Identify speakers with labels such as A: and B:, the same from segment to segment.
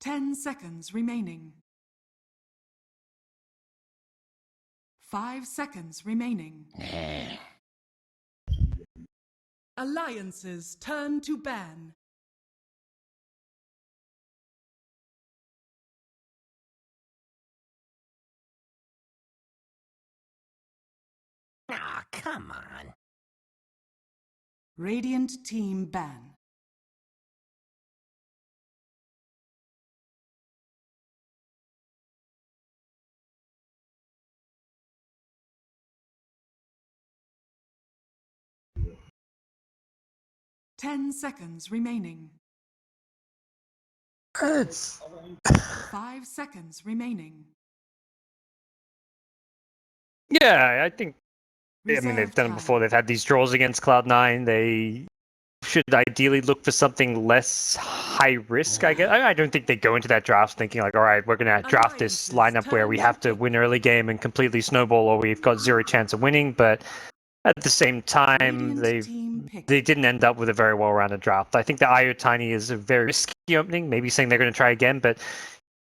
A: 10 seconds remaining. 5 seconds remaining. Alliances turn to ban.
B: Ah, come on.
A: Radiant team ban. Ten seconds remaining.
B: It's
A: 5 seconds remaining.
C: Yeah, I think. I mean, they've
A: Reserve
C: done it
A: time.
C: before. They've had these draws against Cloud9. They should ideally look for something less high risk, I guess. I don't think they go into that draft thinking like, all right, we're going to draft this
A: Alliances
C: lineup where we
A: turn
C: have
A: to
C: to
A: pick.
C: win early game and completely snowball, or we've got zero chance of winning. But at the same time,
A: Radiant team pick.
C: they didn't end up with a very well-rounded draft. I think the IO Tiny is a very risky opening, maybe saying they're going to try again, but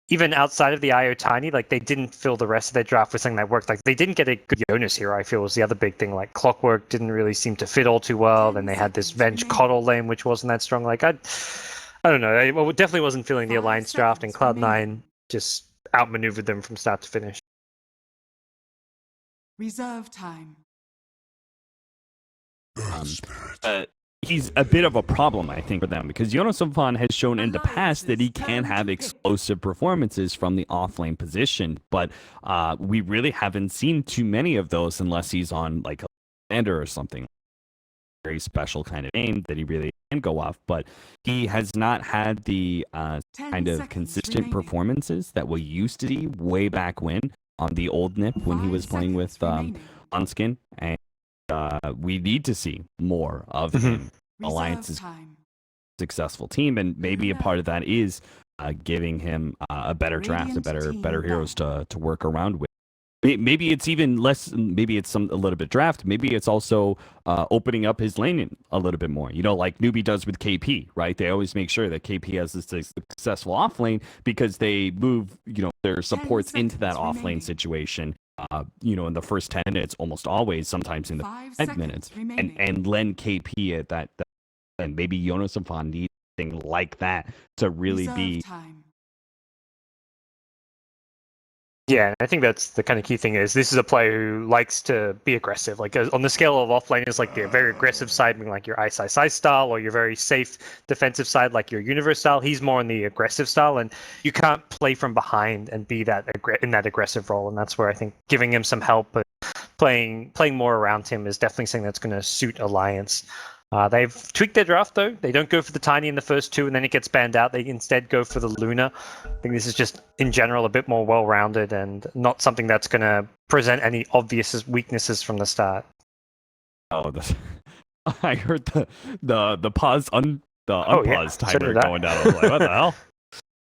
C: even outside of the IO Tiny, like they didn't fill the rest of their draft with something that worked. Like they didn't get a good Jonas here, I feel, was the other big thing. Like Clockwork didn't really seem to fit all too well.
A: 10
C: Then they had this
A: seconds
C: Venge
A: remaining.
C: Coddle lane, which wasn't that strong. Like I don't know. I definitely wasn't feeling the
A: 5
C: Alliance draft, and
A: seconds
C: Cloud9
A: remaining.
C: just outmaneuvered them from start to finish.
A: Reserve time.
D: He's a bit of a problem, I think, for them, because Jonas Sofan has shown in the past that he can have explosive performances from the offlane position, but we really haven't seen too many of those unless he's on like a lander or something. Very special kind of game that he really can go off, but he has not had the kind of consistent
A: remaining.
D: performances that we used to see way back when on the old Nip when he
A: 5
D: was playing with
A: seconds remaining.
D: Onskin, and we need to see more of him. Alliance's
A: time.
D: successful team, and maybe a part of that is giving him a better draft, better heroes to work around with. Maybe it's even less. Maybe it's a little bit draft. Maybe it's also opening up his lane a little bit more. You know, like Newbie does with KP, right? They always make sure that KP has this successful off lane because they move, their supports into that off lane situation. In the first 10 minutes, almost always, sometimes in the 5 minutes, and lend KP at that, and maybe Jonas Sofan needs something like that to really be.
A: Time.
C: Yeah, I think that's the kind of key thing is this is a player who likes to be aggressive. Like on the scale of offlane is like the very aggressive side, being like your Ice style, or your very safe defensive side, like your Universe style. He's more in the aggressive style, and you can't play from behind and be that in that aggressive role. And that's where I think giving him some help, but playing more around him is definitely something that's going to suit Alliance. They've tweaked their draft, though. They don't go for the Tiny in the first two, and then it gets banned out. They instead go for the Luna. I think this is just, in general, a bit more well-rounded and not something that's going to present any obvious weaknesses from the start.
D: Oh, I heard the pause, unpause timer going down. I was like, what the hell?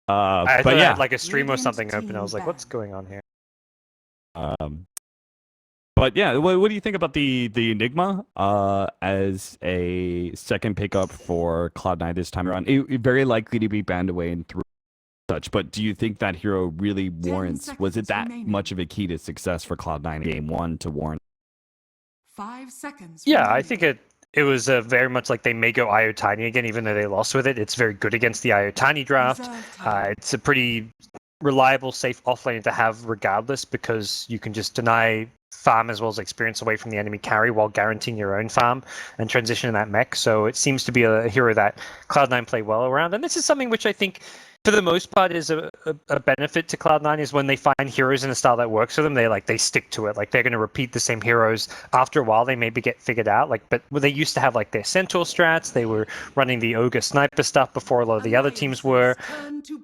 C: I thought
D: I had
C: like a stream or something open. I was like, what's going on here?
D: But yeah, what do you think about the Enigma as a second pickup for Cloud9 this time around? It very likely to be banned away and through such, but do you think that hero really warrants? Was it that much of a key to success for Cloud9 in Game 1 to warrant?
A: 5 seconds.
C: Yeah,
A: remaining.
C: I think it was very much like they may go IO Tiny again, even though they lost with it. It's very good against the IO Tiny draft. It's a pretty reliable, safe offlane to have regardless, because you can just deny farm as well as experience away from the enemy carry while guaranteeing your own farm and transition in that mech. So it seems to be a hero that Cloud9 play well around. And this is something which I think, for the most part, is a benefit to Cloud9, is when they find heroes in a style that works for them, they stick to it. Like they're going to repeat the same heroes. After a while, they maybe get figured out. But they used to have like their Centaur strats. They were running the Ogre Sniper stuff before a lot of the other teams were.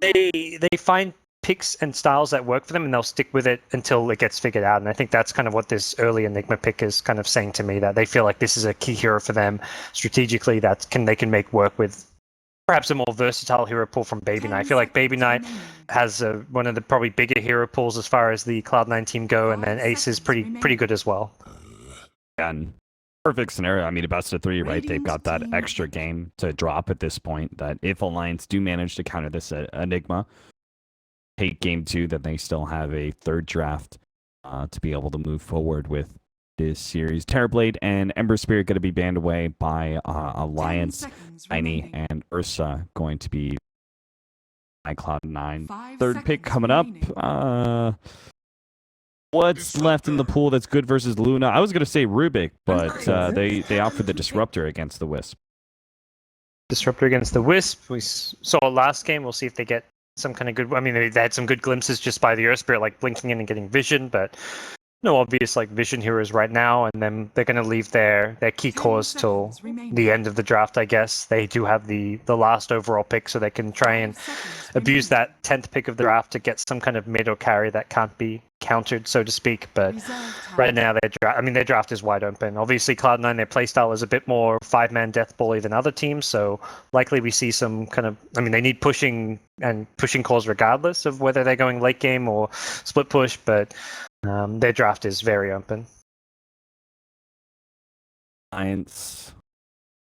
C: They find picks and styles that work for them, and they'll stick with it until it gets figured out. And I think that's kind of what this early Enigma pick is kind of saying to me, that they feel like this is a key hero for them strategically that they can make work with perhaps a more versatile hero pool from Baby Knight. I feel like Baby Knight has one of the probably bigger hero pools as far as the Cloud9 team go, and then Ace is pretty good as well.
D: And perfect scenario. I mean, a best of three, right? They've
A: Radiant
D: got that
A: team
D: extra game to drop at this point. That if Alliance do manage to counter this Enigma, take game 2, then they still have a third draft to be able to move forward with this series. Terrorblade and Ember Spirit going to be banned away by Alliance. Tiny and Ursa going to be by Cloud9. Third pick coming up. What's left in the pool that's good versus Luna? I was going to say Rubik, but they opt for the Disruptor against the Wisp.
C: Disruptor against the Wisp. We saw last game. We'll see if they get some kind of good. I mean, they had some good glimpses just by the Earth Spirit, like blinking in and getting vision, but no obvious like vision heroes right now. And then they're going to leave their key cores till the end of the draft, I guess. They do have the last overall pick, so they can try and abuse that 10th pick of the draft to get some kind of mid or carry that can't be countered, so to speak. But right now their draft is wide open. Obviously Cloud9, their playstyle is a bit more 5-man death bully than other teams, so likely we see some kind of, I mean, they need pushing calls regardless of whether they're going late game or split push, but their draft is very open.
D: Science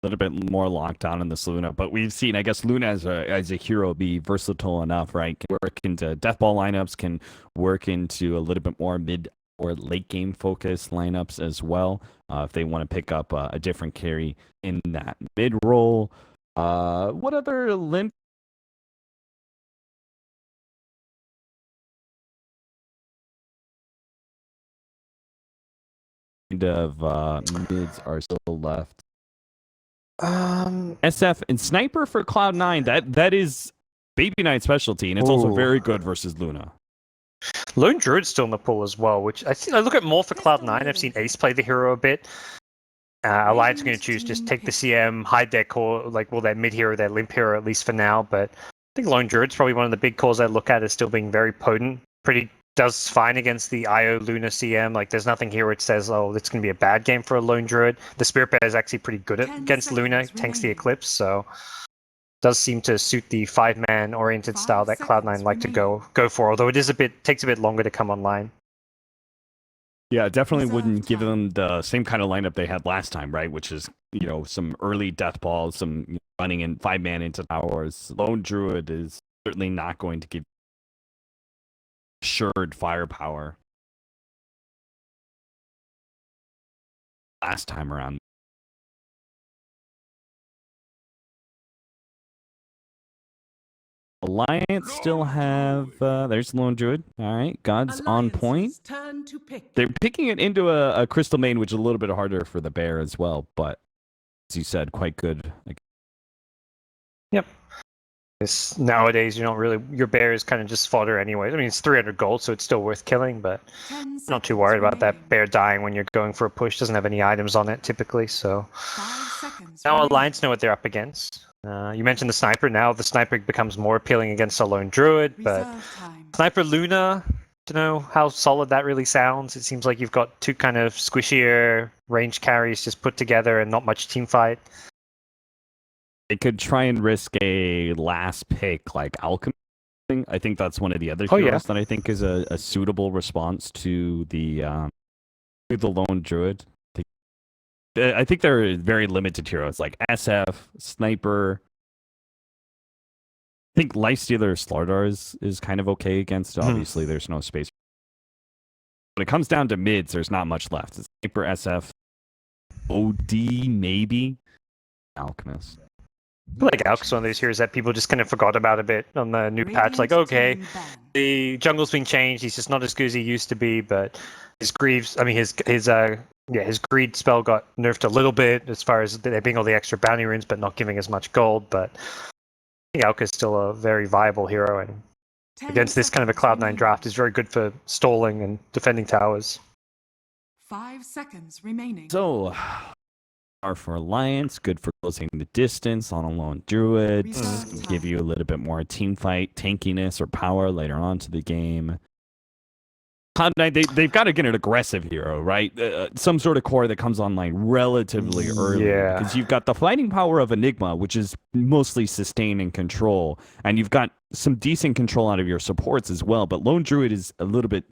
D: a little bit more locked down in this Luna, but we've seen, I guess, Luna as a hero be versatile enough, right? Can work into deathball lineups, can work into a little bit more mid or late game focused lineups as well. If they want to pick up a different carry in that mid role. What other limp? Of mids are still left. SF and Sniper for Cloud9. That is Baby Knight specialty, and it's also very good versus Luna.
C: Lone Druid's still in the pool as well, which I look at more for Cloud9. I've seen Ace play the hero a bit. Alliance are going to choose just take the CM, hide their core, their mid hero, their limp hero at least for now. But I think Lone Druid's probably one of the big calls I look at as still being very potent. Does fine against the IO Luna CM. Like, there's nothing here which says, oh, it's going to be a bad game for a Lone Druid. The Spirit Bear is actually pretty good against Luna, tanks the Eclipse, so does seem to suit the 5-man oriented style that Cloud9 like to go for, although it takes a bit longer to come online.
D: Yeah, definitely wouldn't give them the same kind of lineup they had last time, right? Which is, some early death balls, some running in 5-man into towers. Lone Druid is certainly not going to give assured firepower last time around. Alliance still have there's Lone Druid. All right, God's on point. They're picking it into a Crystal Main, which is a little bit harder for the bear as well, but as you said, quite good.
C: Yep. Nowadays, your bear is kind of just fodder anyway. I mean, it's 300 gold, so it's still worth killing, but I'm not too worried about that bear dying when you're going for a push. Doesn't have any items on it typically, so now Alliance know what they're up against. You mentioned the Sniper. Now the Sniper becomes more appealing against a Lone Druid, but Sniper Luna, don't know how solid that really sounds. It seems like you've got two kind of squishier range carries just put together and not much team fight.
D: They could try and risk a last pick like Alchemy. I think that's one of the other heroes that I think is a suitable response to the Lone Druid. I think they're very limited heroes like SF, Sniper. I think Lifestealer Slardar is kind of okay against. Obviously, there's no space. When it comes down to mids, there's not much left. It's Sniper, SF, OD, maybe Alchemist.
C: I feel like Alk's one of those heroes that people just kind of forgot about a bit on the new patch. Like, okay, the jungle's been changed. He's just not as good as he used to be. But his greed spell got nerfed a little bit as far as there being all the extra bounty runes, but not giving as much gold. But I think Alk is still a very viable hero, and against this kind of a Cloud9 draft is very good for stalling and defending towers.
A: 5 seconds remaining.
D: So, are for Alliance, good for closing the distance on a Lone Druid, give you a little bit more team fight, tankiness, or power later on to the game. Cloud9, they've got to get an aggressive hero, right? Some sort of core that comes online relatively early.
C: Yeah.
D: Because you've got the fighting power of Enigma, which is mostly sustain and control, and you've got some decent control out of your supports as well. But Lone Druid is a little bit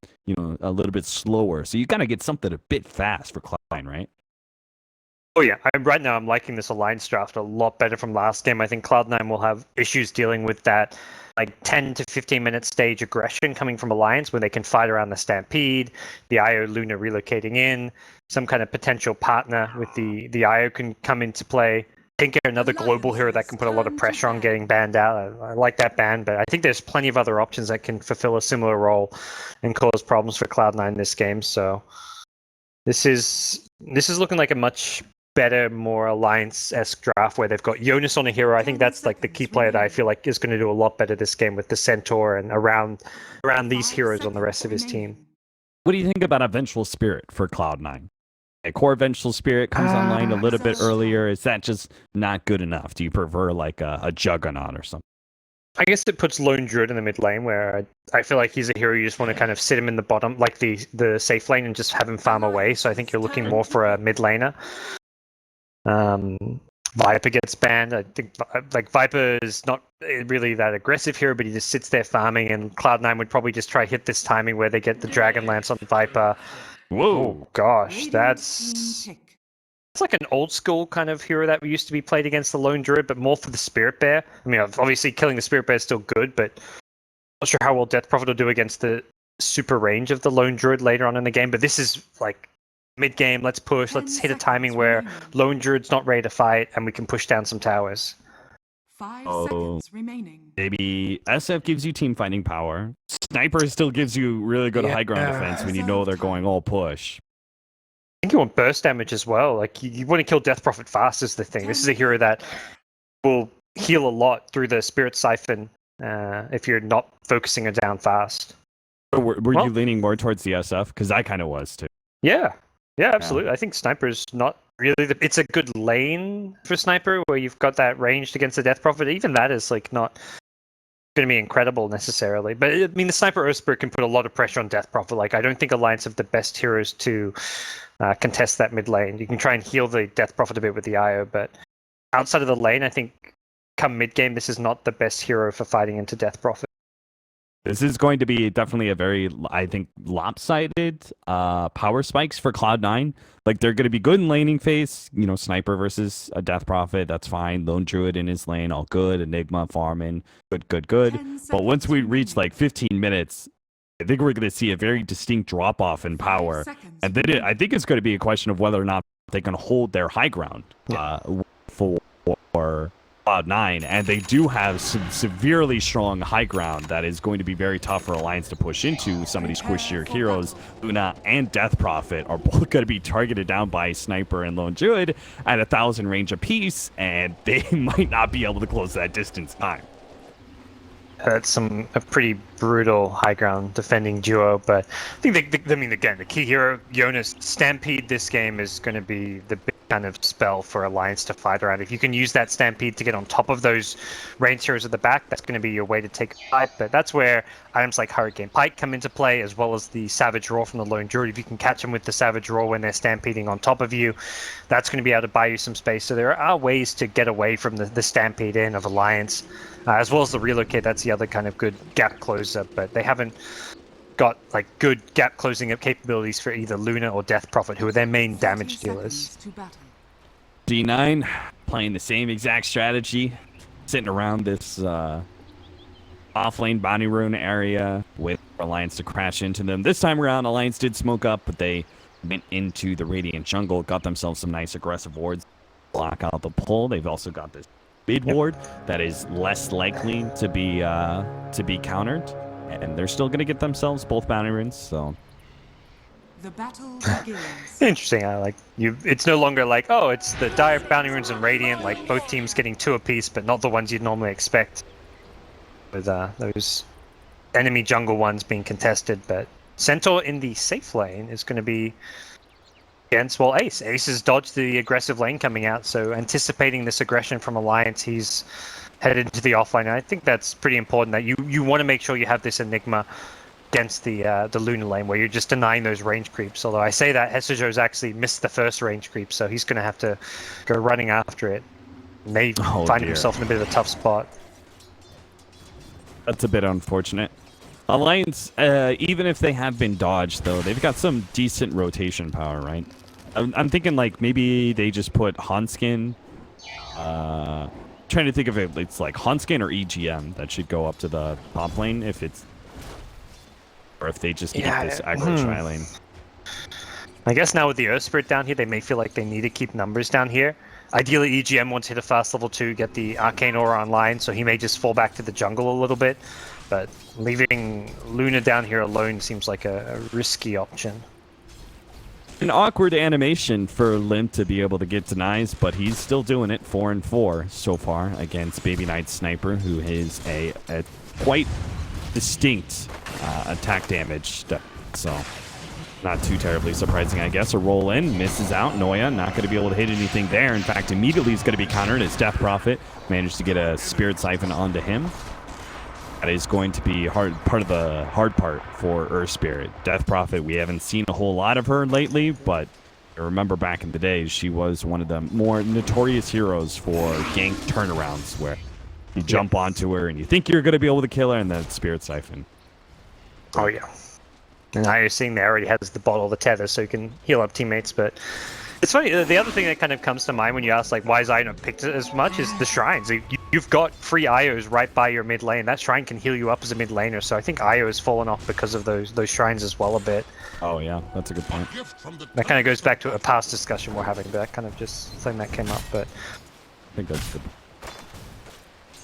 D: slower, so you got to get something a bit fast for Cloud9, right?
C: Oh yeah, right now I'm liking this alliance draft a lot better from last game. I think Cloud9 will have issues dealing with that like 10 to 15 minute stage aggression coming from alliance when they can fight around the Stampede, the IO Luna relocating in, some kind of potential partner with the IO can come into play. Tinker, another global hero that can put a lot of pressure on getting banned out. I like that ban, but I think there's plenty of other options that can fulfill a similar role and cause problems for Cloud9 this game. So this is looking like a much better, more alliance-esque draft where they've got Jonas on a hero. I think that's like the key player that I feel like is going to do a lot better this game with the Centaur and around these heroes on the rest of his team.
D: What do you think about a Vengeful Spirit for Cloud9? A core Vengeful Spirit comes online a little bit earlier. Is that just not good enough? Do you prefer like a Juggernaut or something?
C: I guess it puts Lone Druid in the mid lane where I feel like he's a hero you just want to kind of sit him in the bottom, like the safe lane, and just have him farm away. So I think you're looking more for a mid laner. Viper gets banned. I think like Viper is not really that aggressive hero, but he just sits there farming, and Cloud9 would probably just try hit this timing where they get the Dragon Lance on Viper.
D: Whoa.
C: Oh gosh, that's like an old school kind of hero that used to be played against the Lone Druid, but more for the Spirit Bear. I mean, obviously killing the Spirit Bear is still good, but not sure how well Death Prophet will do against the super range of the Lone Druid later on in the game. But this is like mid-game, let's push, let's hit a timing where Lone Druid's not ready to fight, and we can push down some towers.
A: 5 seconds remaining.
D: Maybe SF gives you team fighting power. Sniper still gives you really good high ground defense when you know they're going all push.
C: I think you want burst damage as well. Like you want to kill Death Prophet fast is the thing. This is a hero that will heal a lot through the Spirit Siphon if you're not focusing it down fast.
D: Were you leaning more towards the SF? Because I kind of was too.
C: Yeah, absolutely. I think Sniper's not really it's a good lane for Sniper where you've got that ranged against the Death Prophet. Even that is like not going to be incredible necessarily. But I mean, the Sniper Earth Spirit can put a lot of pressure on Death Prophet. Like I don't think Alliance have the best heroes to contest that mid lane. You can try and heal the Death Prophet a bit with the IO, but outside of the lane, I think come mid game, this is not the best hero for fighting into Death Prophet.
D: This is going to be definitely a very, I think, lopsided power spikes for Cloud9. Like, they're going to be good in laning phase. You know, Sniper versus a Death Prophet, that's fine. Lone Druid in his lane, all good. Enigma farming, good. But once we reach, like, 15 minutes, I think we're going to see a very distinct drop-off in power. And then I think it's going to be a question of whether or not they can hold their high ground for Cloud9, and they do have some severely strong high ground that is going to be very tough for Alliance to push into. Some of these squishier heroes, Luna and Death Prophet, are both going to be targeted down by Sniper and Lone Druid at 1,000 range apiece, and they might not be able to close that distance time.
C: That's a pretty brutal high ground defending duo, but I think the key hero, Jonas, Stampede this game is going to be the big kind of spell for Alliance to fight around. If you can use that Stampede to get on top of those ranged heroes at the back, that's going to be your way to take a fight. But that's where items like Hurricane Pike come into play, as well as the Savage Roar from the Lone Druid. If you can catch them with the Savage Roar when they're stampeding on top of you, that's going to be able to buy you some space. So there are ways to get away from the Stampede in of Alliance, as well as the Relocate. That's the other kind of good gap closer, but they haven't got like good gap closing up capabilities for either Luna or Death Prophet, who are their main damage dealers.
D: D9 playing the same exact strategy, sitting around this offlane Bounty Rune area with Alliance to crash into them. This time around, Alliance did smoke up, but they went into the Radiant Jungle, got themselves some nice aggressive wards, block out the pull. They've also got this mid ward that is less likely to be countered, and they're still going to get themselves both Bounty Runes. So
A: the battle begins.
C: Interesting. I like you. It's no longer like, oh, it's the Dire Bounty Runes and Radiant, like both teams getting 2 apiece, but not the ones you'd normally expect. With those enemy jungle ones being contested, but Centaur in the safe lane is going to be against, well, Ace. Ace has dodged the aggressive lane coming out, so anticipating this aggression from Alliance, he's headed into the offlane. And I think that's pretty important that you want to make sure you have this Enigma against the Luna lane where you're just denying those range creeps. Although I say that Hesejo's actually missed the first range creep, so he's going to have to go running after it. May find himself in a bit of a tough spot.
D: That's a bit unfortunate. Alliance, even if they have been dodged, though, they've got some decent rotation power, right? I'm thinking like maybe they just put Hanskin. Trying to think of it. It's like Hanskin or EGM that should go up to the top lane if it's, or if they just keep this aggro tri lane.
C: I guess now with the Earth Spirit down here, they may feel like they need to keep numbers down here. Ideally, EGM wants to hit a fast level 2, get the Arcane Aura online, so he may just fall back to the jungle a little bit. But leaving Luna down here alone seems like a risky option.
D: An awkward animation for Limp to be able to get denies, but he's still doing it 4-4 so far against Baby Knight Sniper, who is a quite distinct attack damage. So not too terribly surprising, I guess. A roll in, misses out. Noya not going to be able to hit anything there. In fact, immediately he's going to be countered as Death Prophet managed to get a Spirit Siphon onto him. That is going to be part of the hard part for Earth Spirit. Death Prophet, we haven't seen a whole lot of her lately, but I remember back in the day, she was one of the more notorious heroes for gank turnarounds, where you jump onto her and you think you're going to be able to kill her, and then Spirit Siphon.
C: Oh, yeah. And now you're seeing there already has the bottle, the tether, so you can heal up teammates, but it's funny, the other thing that kind of comes to mind when you ask, like, why is Io not picked as much is the shrines. You've got free Ios right by your mid lane. That shrine can heal you up as a mid laner, so I think Io has fallen off because of those shrines as well a bit.
D: Oh, yeah, that's a good point.
C: That kind of goes back to a past discussion we're having, but that kind of just something that came up, but
D: I think that's good.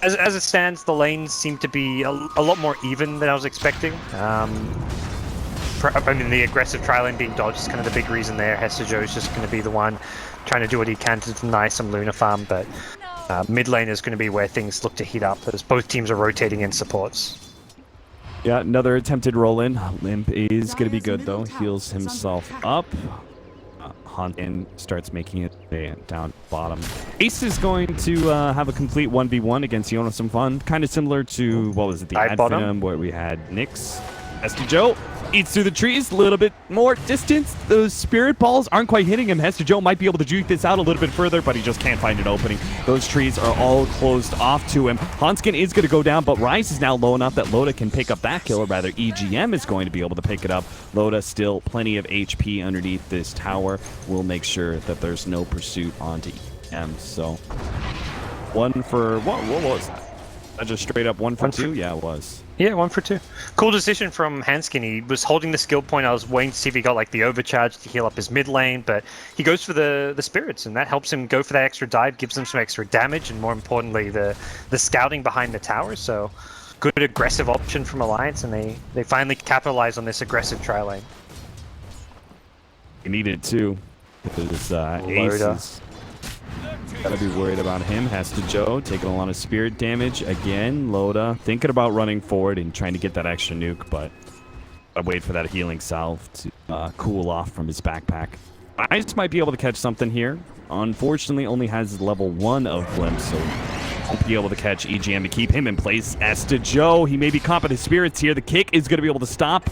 C: As it stands, the lanes seem to be a lot more even than I was expecting. I mean, the aggressive tri lane being dodged is kind of the big reason there. Hester Joe's just going to be the one trying to do what he can to deny some Luna farm, but mid lane is going to be where things look to heat up as both teams are rotating in supports.
D: Yeah, another attempted roll in. Limp is going to be good though. Heals himself up. Hanskin starts making it down bottom. Ace is going to have a complete 1v1 against Yona Some Fun. Kind of similar to, what was it, the ad film where we had Nyx. Hester Joe eats through the trees, a little bit more distance. Those spirit balls aren't quite hitting him. Hester Joe might be able to juke this out a little bit further, but he just can't find an opening. Those trees are all closed off to him. Hanskin is going to go down, but Rise is now low enough that Loda can pick up that kill, or rather EGM is going to be able to pick it up. Loda still plenty of HP underneath this tower. We'll make sure that there's no pursuit onto EGM. So, one for, what was that? Just straight up 1 for 2? Yeah, it was.
C: Yeah, 1 for 2. Cool decision from Hanskin. He was holding the skill point. I was waiting to see if he got like the overcharge to heal up his mid lane, but he goes for the spirits, and that helps him go for that extra dive, gives him some extra damage, and more importantly, the scouting behind the tower. So, good aggressive option from Alliance, and they finally capitalize on this aggressive tri lane.
D: He needed to, because Ace is gotta be worried about him. Hester Joe taking a lot of spirit damage again. Loda thinking about running forward and trying to get that extra nuke, but I wait for that healing salve to cool off from his backpack. I just might be able to catch something here. Unfortunately, only has level 1 of Glimpse, so won't be able to catch EGM to keep him in place. Hester Joe, he may be caught by the spirits here. The kick is going to be able to stop.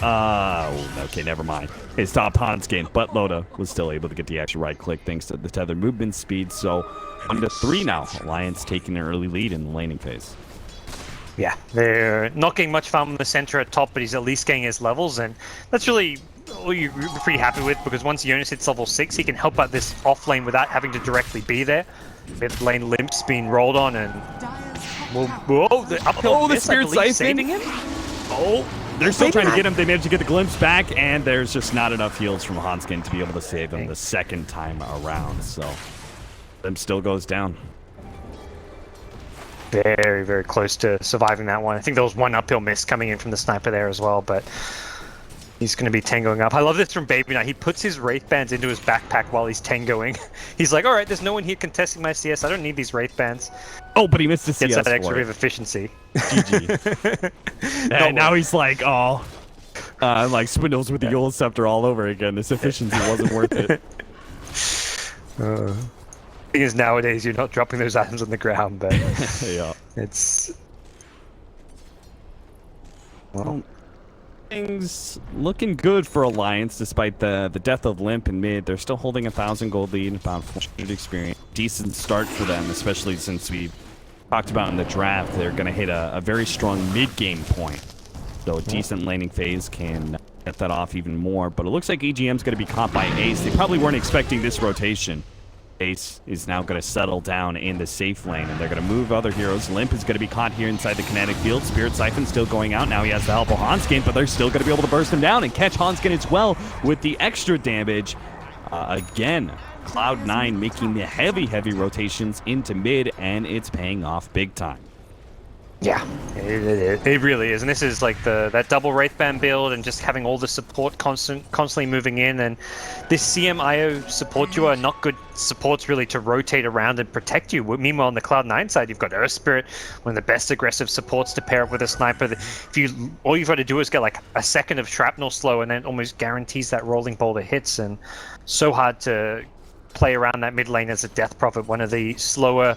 D: Okay, never mind. It stopped Hanskin, but Loda was still able to get the extra right click thanks to the tether movement speed. So 1-3 now. Alliance taking an early lead in the laning phase.
C: Yeah, they're not getting much farm in the center at top, but he's at least getting his levels, and that's really all you're pretty happy with, because once Jonas hits level 6, he can help out this off lane without having to directly be there. Mid lane Limp's being rolled on, and whoa, the uphill
D: the Spirit Siphon
C: saving him.
D: Oh, they're still trying to get him. They managed to get the glimpse back, and there's just not enough heals from Hanskin to be able to save him the second time around. So, Limp still goes down.
C: Very, very close to surviving that one. I think there was one uphill miss coming in from the sniper there as well, but he's going to be tangoing up. I love this from Baby Knight. He puts his Wraith Bands into his backpack while he's tangoing. He's like, all right, there's no one here contesting my CS. I don't need these Wraith Bands.
D: Oh, but he missed the CS.
C: Gets that extra bit of efficiency.
D: GG. And now he's like, oh, like Spindles with the Yule Scepter all over again. This efficiency wasn't worth it.
C: Thing is, nowadays you're not dropping those items on the ground, but
D: yeah,
C: it's
D: well, things looking good for Alliance despite the death of Limp in mid. They're still holding 1,000 gold lead, about 400 experience. Decent start for them, especially since we talked about in the draft. They're going to hit a very strong mid game point, so a decent laning phase can get that off even more. But it looks like EGM's going to be caught by Ace. They probably weren't expecting this rotation. Ace is now going to settle down in the safe lane, and they're going to move other heroes. Limp is going to be caught here inside the kinetic field. Spirit Siphon still going out. Now he has the help of Hanskin, but they're still going to be able to burst him down and catch Hanskin as well with the extra damage. Again, Cloud9 making the heavy rotations into mid, and it's paying off big time.
C: Yeah, it really is, and this is like that double Wraithband build, and just having all the support constantly moving in, and this CMIO support duo are not good supports really to rotate around and protect you. Meanwhile, on the Cloud9 side, you've got Earth Spirit, one of the best aggressive supports to pair up with a sniper. All you've got to do is get like a second of shrapnel slow, and then it almost guarantees that rolling boulder hits, and so hard to play around that mid lane as a Death Prophet, one of the slower,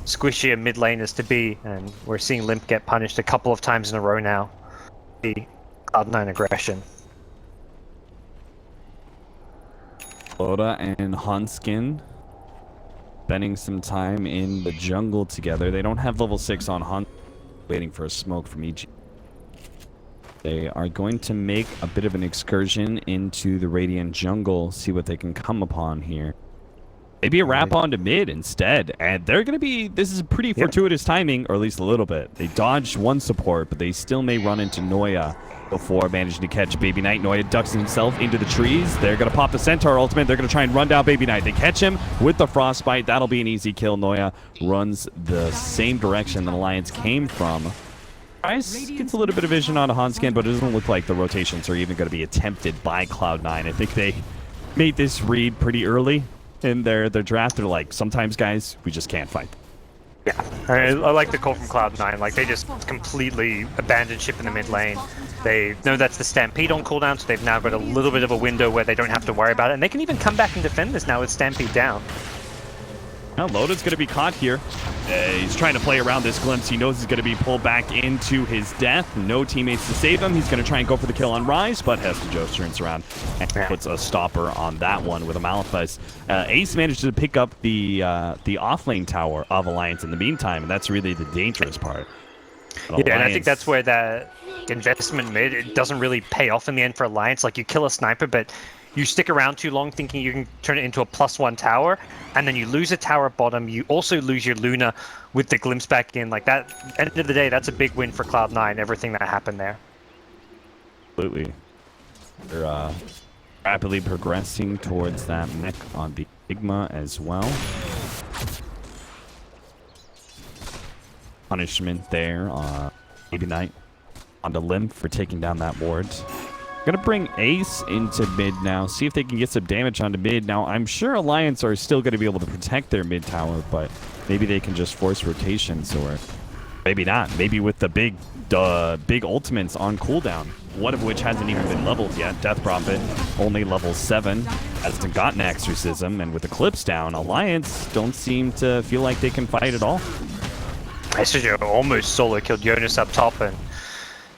C: squishier mid laners to be, and we're seeing Limp get punished a couple of times in a row now. The Cloud9 aggression.
D: Dota and Hanskin spending some time in the jungle together. They don't have level 6 on Hanskin, waiting for a smoke from each. They are going to make a bit of an excursion into the Radiant jungle, see what they can come upon here. Maybe a wrap onto mid instead, and they're going to be, this is pretty fortuitous timing, or at least a little bit. They dodged one support, but they still may run into Noya before managing to catch Baby Knight. Noya ducks himself into the trees. They're going to pop the Centaur ultimate. They're going to try and run down Baby Knight. They catch him with the Frostbite. That'll be an easy kill. Noya runs the same direction the Alliance came from. Price gets a little bit of vision on a Hanskin, but it doesn't look like the rotations are even going to be attempted by Cloud9. I think they made this read pretty early in their draft. They're like, sometimes, guys, we just can't fight.
C: Yeah, I like the call from Cloud9. Like, they just completely abandoned ship in the mid lane. They know that's the Stampede on cooldown, so they've now got a little bit of a window where they don't have to worry about it, and they can even come back and defend this now with Stampede down.
D: Now Loda's going to be caught here. He's trying to play around this glimpse. He knows he's going to be pulled back into his death. No teammates to save him. He's going to try and go for the kill on Rise, but Hestejoe turns around and puts a stopper on that one with a Malphite. Ace managed to pick up the off-lane tower of Alliance in the meantime, and that's really the dangerous part. But
C: yeah, and I think that's where that investment mid, it doesn't really pay off in the end for Alliance. Like, you kill a sniper, but you stick around too long thinking you can turn it into a +1 tower, and then you lose a tower at bottom. You also lose your Luna with the glimpse back in. Like, that, end of the day, that's a big win for Cloud9, everything that happened there.
D: Absolutely. They're rapidly progressing towards that mech on the Igma as well. Punishment there on Baby Knight onto Limp for taking down that ward. Gonna bring Ace into mid now, see if they can get some damage onto mid. Now, I'm sure Alliance are still going to be able to protect their mid tower, but maybe they can just force rotations, or maybe not. Maybe with the big ultimates on cooldown, one of which hasn't even been leveled yet. Death Prophet, only level 7, hasn't gotten Exorcism, and with Eclipse down, Alliance don't seem to feel like they can fight at all.
C: Hestejoe almost solo killed Jonas up top, and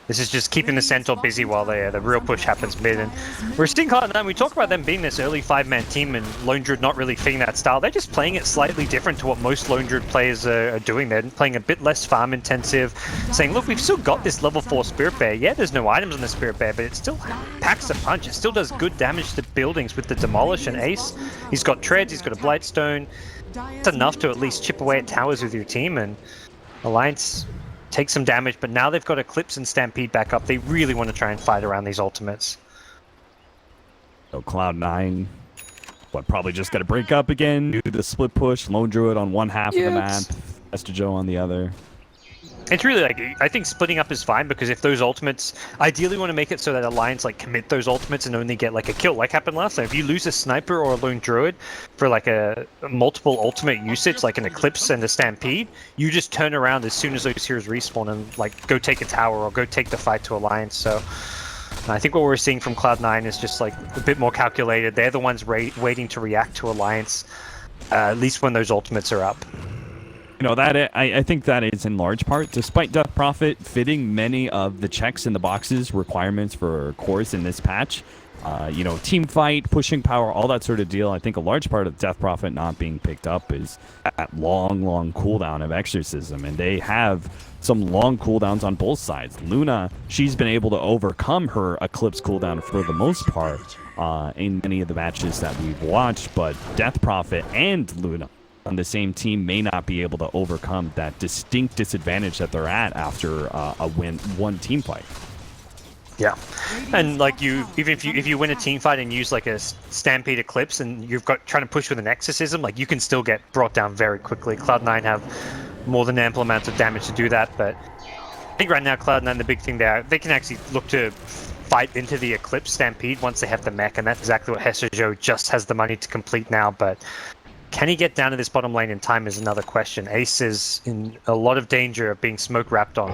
C: this is just keeping the Centaur busy while the real push happens mid. And we're seeing Cloud9, we talk about them being this early 5-man team and Lone Druid not really fitting that style. They're just playing it slightly different to what most Lone Druid players are doing. They're playing a bit less farm intensive, saying, look, we've still got this level 4 Spirit Bear. Yeah, there's no items on the Spirit Bear, but it still packs a punch. It still does good damage to buildings with the Demolish and Ace. He's got Treads, he's got a Blightstone. It's enough to at least chip away at towers with your team, and Alliance take some damage, but now they've got Eclipse and Stampede back up. They really want to try and fight around these ultimates.
D: So Cloud9, probably just got to break up again, do the split push, Lone Druid on one half of the map, Hestejoe on the other.
C: It's really like, I think splitting up is fine, because if those ultimates, ideally want to make it so that Alliance like commit those ultimates and only get like a kill, like happened last time. If you lose a sniper or a Lone Druid for like a multiple ultimate usage, like an Eclipse and a Stampede, you just turn around as soon as those heroes respawn and like go take a tower or go take the fight to Alliance. So I think what we're seeing from Cloud9 is just like a bit more calculated. They're the ones waiting to react to Alliance, at least when those ultimates are up.
D: You know, that I think that is in large part, despite Death Prophet fitting many of the checks in the boxes requirements for cores in this patch. You know, team fight, pushing power, all that sort of deal. I think a large part of Death Prophet not being picked up is that long cooldown of Exorcism. And they have some long cooldowns on both sides. Luna, she's been able to overcome her Eclipse cooldown for the most part in many of the matches that we've watched. But Death Prophet and Luna on the same team may not be able to overcome that distinct disadvantage that they're at after one team fight.
C: Yeah, and like even if you win a team fight and use like a Stampede Eclipse and you've got trying to push with an Exorcism, like you can still get brought down very quickly. Cloud9 have more than ample amounts of damage to do that, but I think right now Cloud9, the big thing there, they can actually look to fight into the Eclipse Stampede once they have the mech, and that's exactly what Hesejo just has the money to complete now. But can he get down to this bottom lane in time is another question. Ace is in a lot of danger of being smoke wrapped on.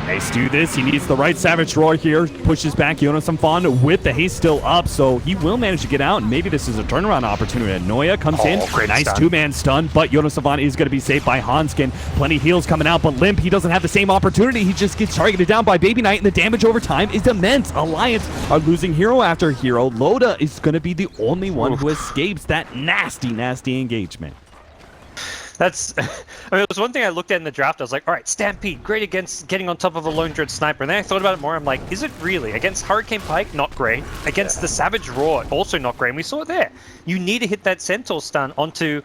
D: Ace do this. He needs the right Savage Roar here. Pushes back Jonas Amfon with the haste still up, so he will manage to get out. And maybe this is a turnaround opportunity. Noya comes in. Nice stun. Two-man stun, but Jonas Amfon is going to be saved by Hanskin. Plenty heals coming out, but Limp, he doesn't have the same opportunity. He just gets targeted down by Baby Knight, and the damage over time is immense. Alliance are losing hero after hero. Loda is going to be the only one who escapes that nasty engagement.
C: That's, I mean, it was one thing I looked at in the draft. I was like, all right, Stampede, great against getting on top of a Lone Druid Sniper. And then I thought about it more. I'm like, is it really? Against Hurricane Pike, not great. Against the Savage Roar, also not great. And we saw it there. You need to hit that Centaur stun onto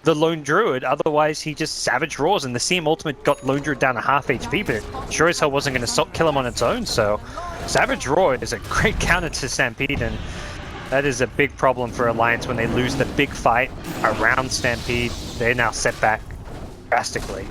C: the Lone Druid. Otherwise, he just Savage Roars. And the CM Ultimate got Lone Druid down to half HP, but it sure as hell wasn't going to kill him on its own. So Savage Roar is a great counter to Stampede. And that is a big problem for Alliance when they lose the big fight around Stampede. They're now set back drastically.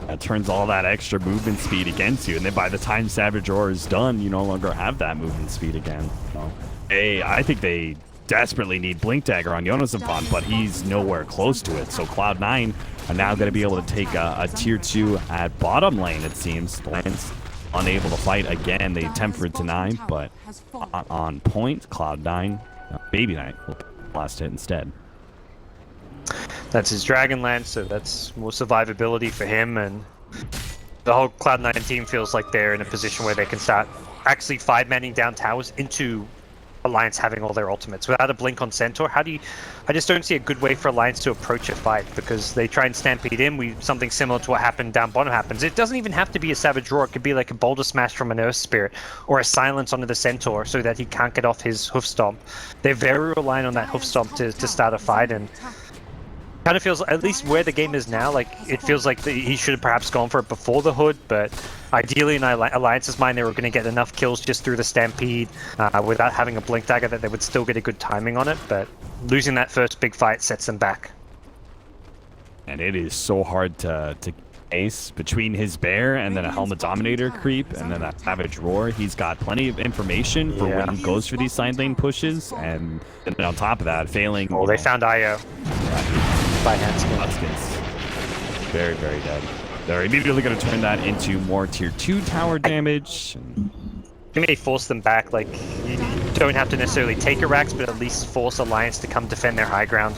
D: That turns all that extra movement speed against you, and then by the time Savage Roar is done, you no longer have that movement speed again. So, I think they desperately need Blink Dagger on Jonas Amfon, but he's nowhere close to it. So Cloud9 are now going to be able to take a tier 2 at bottom lane, it seems. Lance unable to fight again. They attempt for deny, but on point. Cloud9, Baby Knight will blast it instead.
C: That's his Dragonlance, so that's more survivability for him, and the whole Cloud9 team feels like they're in a position where they can start actually 5-manning down towers into Alliance having all their ultimates. Without a blink on Centaur, I just don't see a good way for Alliance to approach a fight, because they try and stampede in. Something similar to what happened down bottom happens. It doesn't even have to be a Savage Roar. It could be like a Boulder Smash from an Earth Spirit, or a Silence onto the Centaur so that he can't get off his Hoof Stomp. They're very reliant on that Hoof Stomp to start a fight, and kind of feels, at least where the game is now, like it feels like he should have perhaps gone for it before the Hood, but ideally in Alliance's mind they were going to get enough kills just through the Stampede without having a Blink Dagger that they would still get a good timing on it, but losing that first big fight sets them back.
D: And it is so hard to ace between his bear and then a Helmet Dominator creep and then that Savage Roar. He's got plenty of information for when he goes for these side lane pushes, and then on top of that, failing.
C: Oh, they found IO. By
D: Hanskins. Very dead. They're immediately going to turn that into more tier 2 tower damage.
C: You may force them back, like you don't have to necessarily take Arax, but at least force Alliance to come defend their high ground.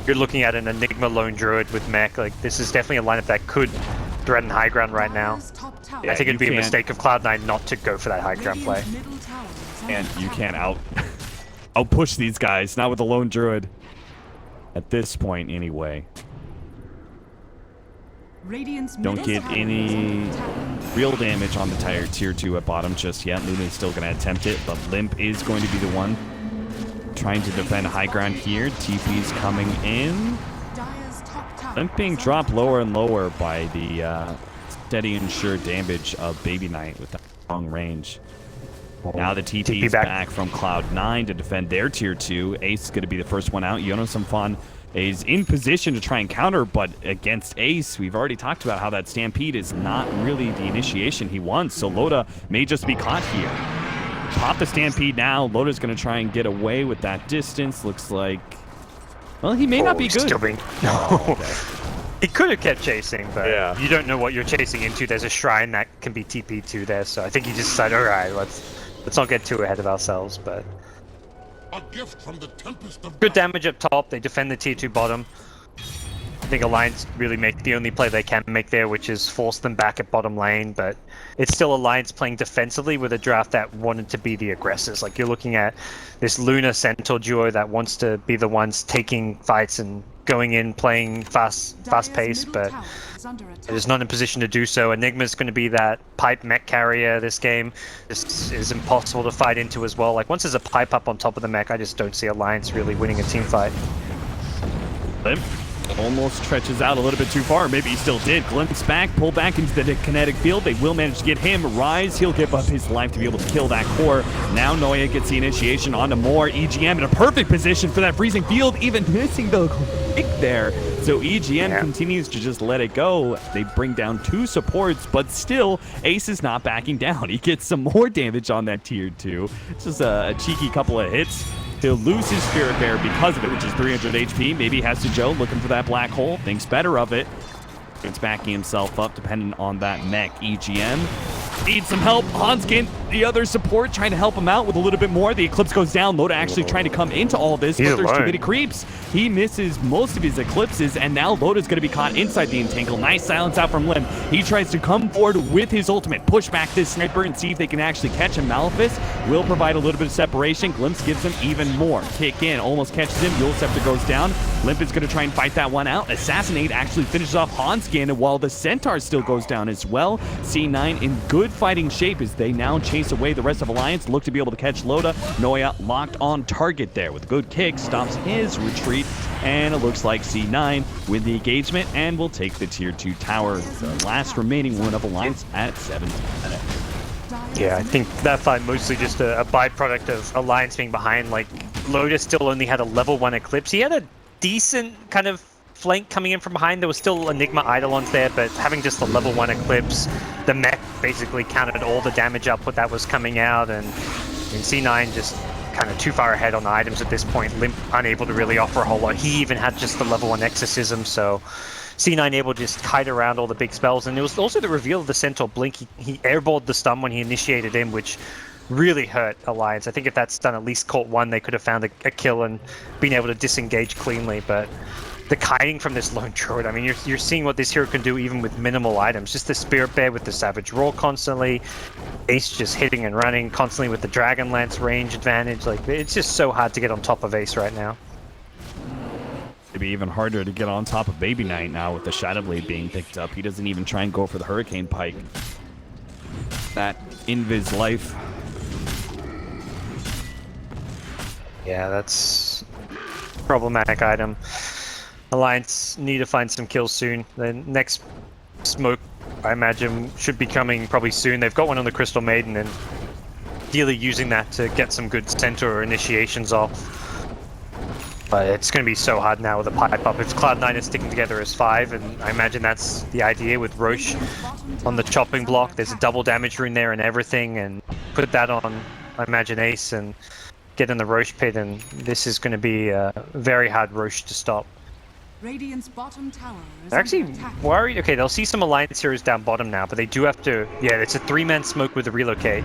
C: You're looking at an Enigma Lone Druid with mech. Like, this is definitely a lineup that could threaten high ground right now. Yeah, I think it'd be a mistake of Cloud9 not to go for that high ground play.
D: And you can't out push these guys, not with the Lone Druid. At this point, anyway. Don't get any real damage on the tier 2 at bottom just yet. Luna's still going to attempt it, but Limp is going to be the one trying to defend high ground here. TP's coming in. Limp being dropped lower and lower by the steady and sure damage of Baby Knight with that long range. Now the TP is back from Cloud9 to defend their tier 2. Ace is going to be the first one out. Jonas Amfon is in position to try and counter, but against Ace, we've already talked about how that Stampede is not really the initiation he wants, so Loda may just be caught here. Pop the Stampede now. Loda's going to try and get away with that distance. Looks like, well, he may not be good.
C: Still being... He could have kept chasing, but you don't know what you're chasing into. There's a shrine that can be TP to there, so I think he just decided, all right, let's not get too ahead of ourselves, but
B: a gift from the tempest of
C: good damage up top. They defend the tier 2 bottom. I think Alliance really make the only play they can make there, which is force them back at bottom lane, but it's still Alliance playing defensively with a draft that wanted to be the aggressors. Like, you're looking at this Luna Centaur duo that wants to be the ones taking fights and going in, playing fast pace, but it is not in position to do so. Enigma's going to be that pipe mech carrier this game. This is impossible to fight into as well. Like, once there's a pipe up on top of the mech, I just don't see Alliance really winning a team fight.
D: Limp almost stretches out a little bit too far. Maybe he still did. Glimpse back, pull back into the kinetic field. They will manage to get him. Rise, he'll give up his life to be able to kill that core. Now Noya gets the initiation onto more. EGM in a perfect position for that freezing field, even missing the kick there. So EGM continues to just let it go. They bring down 2 supports, but still, Ace is not backing down. He gets some more damage on that tier 2. It's just a cheeky couple of hits. He'll lose his Spirit Bear because of it, which is 300 HP. Maybe he has to Joe looking for that black hole. Thinks better of it. It's backing himself up, depending on that mech. EGM needs some help. Hanskin, the other support, trying to help him out with a little bit more. The Eclipse goes down. Loda actually trying to come into all this, but there's too many creeps. He misses most of his Eclipses, and now Loda's going to be caught inside the entangle. Nice silence out from Lim. He tries to come forward with his ultimate, push back this sniper and see if they can actually catch him. Malefice will provide a little bit of separation. Glimpse gives him even more. Kick in, almost catches him. Yule Scepter goes down. Limp is going to try and fight that one out. Assassinate actually finishes off Hanskin, while the Centaur still goes down as well. C9 in good fighting shape as they now chase away the rest of Alliance, look to be able to catch Loda. Noya locked on target there with a good kick, stops his retreat, and it looks like C9 win the engagement and will take the tier 2 tower, the last remaining one of Alliance at 17 minutes.
C: Yeah, I think that fight mostly just a byproduct of Alliance being behind. Like, Loda still only had a level 1 Eclipse. He had a decent kind of flank coming in from behind. There was still Enigma Eidolons there, but having just the level 1 Eclipse, the mech basically counted all the damage output that was coming out, and C9 just kind of too far ahead on the items at this point. Limp unable to really offer a whole lot. He even had just the level 1 Exorcism, so C9 able to just kite around all the big spells. And it was also the reveal of the Centaur Blink. He airballed the stun when he initiated him, which really hurt Alliance. I think if that stun at least caught one, they could have found a kill and been able to disengage cleanly, but the kiting from this lone druid, I mean, you're seeing what this hero can do even with minimal items. Just the Spirit Bear with the Savage Roar constantly, Ace just hitting and running constantly with the Dragon Lance range advantage. Like, it's just so hard to get on top of Ace right now.
D: It'd be even harder to get on top of Baby Knight now with the Shadow Blade being picked up. He doesn't even try and go for the Hurricane Pike. That Invis life.
C: Yeah, that's a problematic item. Alliance need to find some kills soon. The next smoke, I imagine, should be coming probably soon. They've got one on the Crystal Maiden, and ideally using that to get some good Centaur initiations off. But it's going to be so hard now with a pipe up. If Cloud9 is sticking together as 5, and I imagine that's the idea with Roche on the chopping block. There's a double damage rune there and everything, and put that on, I imagine, Ace, and get in the Roche pit, and this is going to be a very hard Roche to stop.
A: Radiant's bottom tower is
C: They're actually
A: under attack.
C: worried. Okay, they'll see some Alliance heroes down bottom now, but they do have to... Yeah, it's a 3-man smoke with a relocate.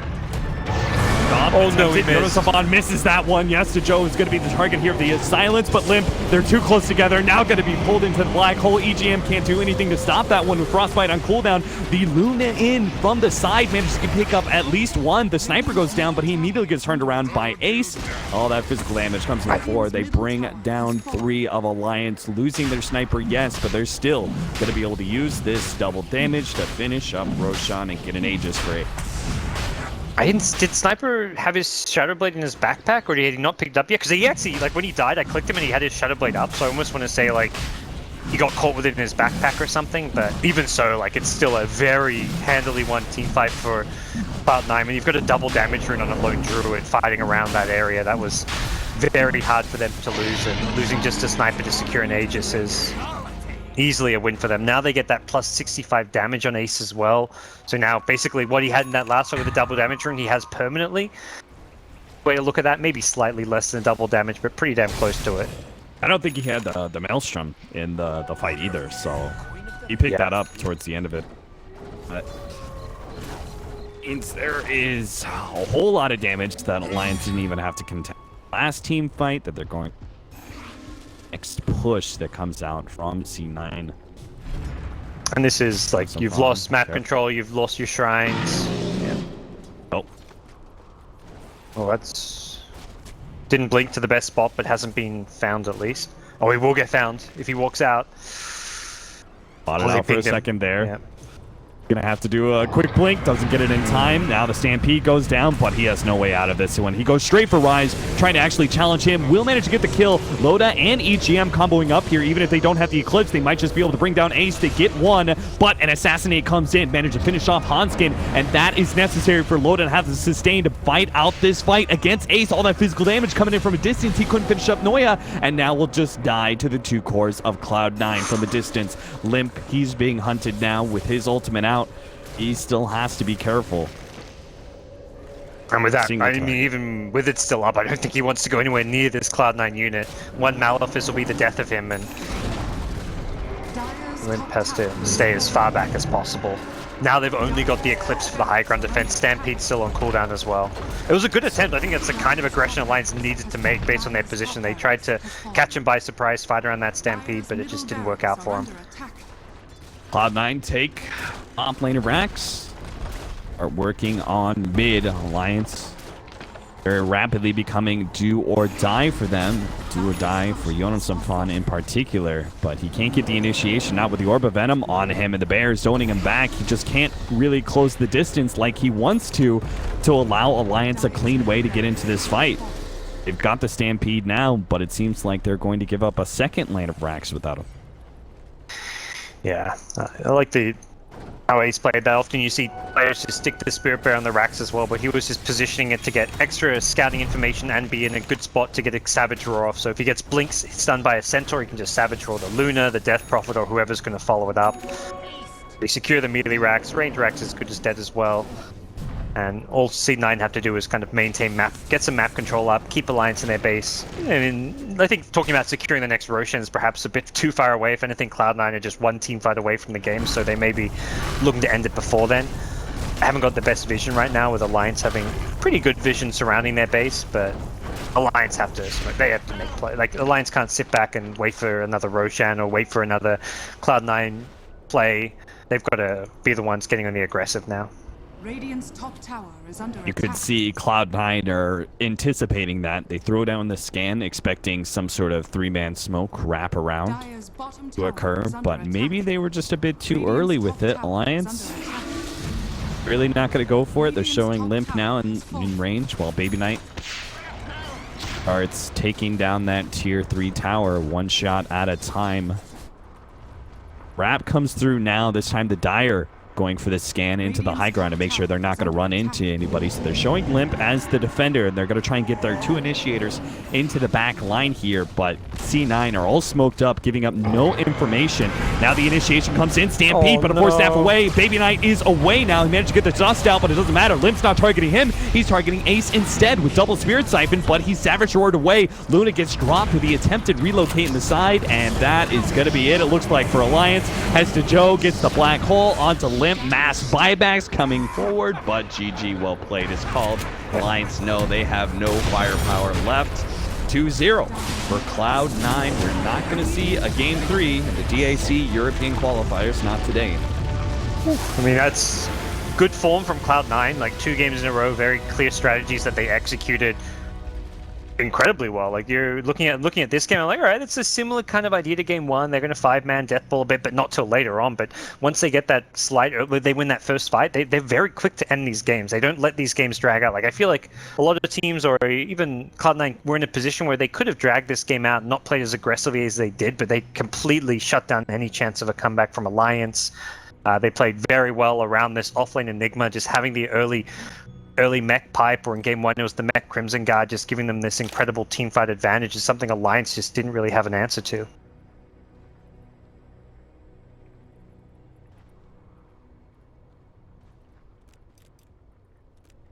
D: Oh no, he missed. Savon misses that one. Yes, to Joe is going to be the target here of the silence, but Limp, they're too close together. Now going to be pulled into the black hole. EGM can't do anything to stop that one with Frostbite on cooldown. The Luna in from the side manages to pick up at least one. The sniper goes down, but he immediately gets turned around by Ace. All that physical damage comes to the floor. They bring down 3 of Alliance, losing their sniper, yes, but they're still going to be able to use this double damage to finish up Roshan and get an Aegis for it.
C: Did Sniper have his Shadow Blade in his backpack, or did he not picked it up yet? Because he actually, like, when he died, I clicked him and he had his Shadow Blade up, so I almost want to say, like, he got caught with it in his backpack or something, but even so, like, it's still a very handily won team fight for Cloud9. I mean, you've got a double damage rune on a lone druid fighting around that area. That was very hard for them to lose, and losing just a Sniper to secure an Aegis is easily a win for them. Now they get that plus 65 damage on Ace as well. So now basically what he had in that last fight with the double damage rune, he has permanently. Way to look at that, maybe slightly less than double damage, but pretty damn close to it.
D: I don't think he had the Maelstrom in the fight either, so he picked that up towards the end of it. But means there is a whole lot of damage that Alliance didn't even have to contend. Last team fight that they're going next push that comes out from C9.
C: And this is like, you've lost map
D: Sure.
C: control, you've lost your shrines.
D: Yeah. Oh.
C: Well, that's... Didn't blink to the best spot, but hasn't been found at least. Oh, he will get found if he walks out.
D: Bought it out for a second there.
C: Yeah.
D: Gonna have to do a quick blink, doesn't get it in time. Now the Stampede goes down, but he has no way out of this. So when he goes straight for Rise, trying to actually challenge him, will manage to get the kill. Loda and EGM comboing up here. Even if they don't have the Eclipse, they might just be able to bring down Ace. They get one, but an Assassinate comes in, manage to finish off Hanskin, and that is necessary for Loda to have the sustain to fight out this fight against Ace. All that physical damage coming in from a distance. He couldn't finish up Noya, and now will just die to the 2 cores of Cloud9 from a distance. Limp, he's being hunted now with his ultimate out. He still has to be careful.
C: And with that, I mean, even with it still up, I don't think he wants to go anywhere near this Cloud9 unit. One Malefice will be the death of him, and Limp has to stay as far back as possible. Now they've only got the Eclipse for the high ground defense. Stampede's still on cooldown as well. It was a good attempt. I think it's the kind of aggression Alliance needed to make based on their position. They tried to catch him by surprise, fight around that Stampede, but it just didn't work out for him.
D: Cloud9 take top lane of Rax. Are working on mid. Alliance very rapidly becoming do or die for them. Do or die for Jonas Samfon in particular. But he can't get the initiation, not with the Orb of Venom on him, and the Bears zoning him back. He just can't really close the distance like he wants to allow Alliance a clean way to get into this fight. They've got the Stampede now, but it seems like they're going to give up a second lane of Rax without him.
C: Yeah, I like how Ace played that. Often you see players just stick the Spirit Bear on the racks as well, but he was just positioning it to get extra scouting information and be in a good spot to get a Savage Roar off. So if he gets blinks stunned by a Centaur, he can just Savage Roar the Luna, the Death Prophet, or whoever's going to follow it up. They secure the melee racks. Range racks is good as dead as well. And all C9 have to do is kind of maintain map, get some map control up, keep Alliance in their base. I mean, I think talking about securing the next Roshan is perhaps a bit too far away. If anything, Cloud9 are just one team fight away from the game, so they may be looking to end it before then. I haven't got the best vision right now, with Alliance having pretty good vision surrounding their base, but Alliance have to make play. Like, Alliance can't sit back and wait for another Roshan or wait for another Cloud9 play. They've got to be the ones getting on the aggressive now.
A: Radiant's top tower is under
D: You could see Cloud9 are anticipating that. They throw down the scan, expecting some sort of 3-man smoke wrap around to occur, but maybe they were just a bit too early with it. Alliance really not going to go for it. They're showing Limp now in range, while Baby Knight starts taking down that tier 3 tower one shot at a time. Wrap comes through now, this time the Dire going for the scan into the high ground to make sure they're not going to run into anybody. So they're showing Limp as the defender, and they're going to try and get their 2 initiators into the back line here, but C9 are all smoked up, giving up no information. Now the initiation comes in, Stampede, but a 4-staff away. Baby Knight is away now. He managed to get the dust out, but it doesn't matter. Limp's not targeting him. He's targeting Ace instead with double Spirit Siphon, but he's Savage Roared away. Luna gets dropped with the attempted relocate in the side, and that is going to be it. It looks like for Alliance. Heads to Joe, gets the black hole onto Limp. Mass buybacks coming forward, but GG, well played is called. Alliance know they have no firepower left. 2-0 for Cloud9. We're not going to see a Game 3 in the DAC European qualifiers, not today.
C: I mean, that's good form from Cloud9, like 2 games in a row, very clear strategies that they executed incredibly well. Like, you're looking at this game, I'm like, all right, it's a similar kind of idea to game 1. They're going to 5-man death ball a bit, but not till later on. But once they get that slight, they win that first fight, they're very quick to end these games. They don't let these games drag out. Like, I feel like a lot of teams, or even Cloud9, were in a position where they could have dragged this game out and not played as aggressively as they did, but they completely shut down any chance of a comeback from Alliance. They played very well around this offlane Enigma, just having the early mech pipe, or in game 1 it was the mech Crimson Guard, just giving them this incredible teamfight advantage is something Alliance just didn't really have an answer to.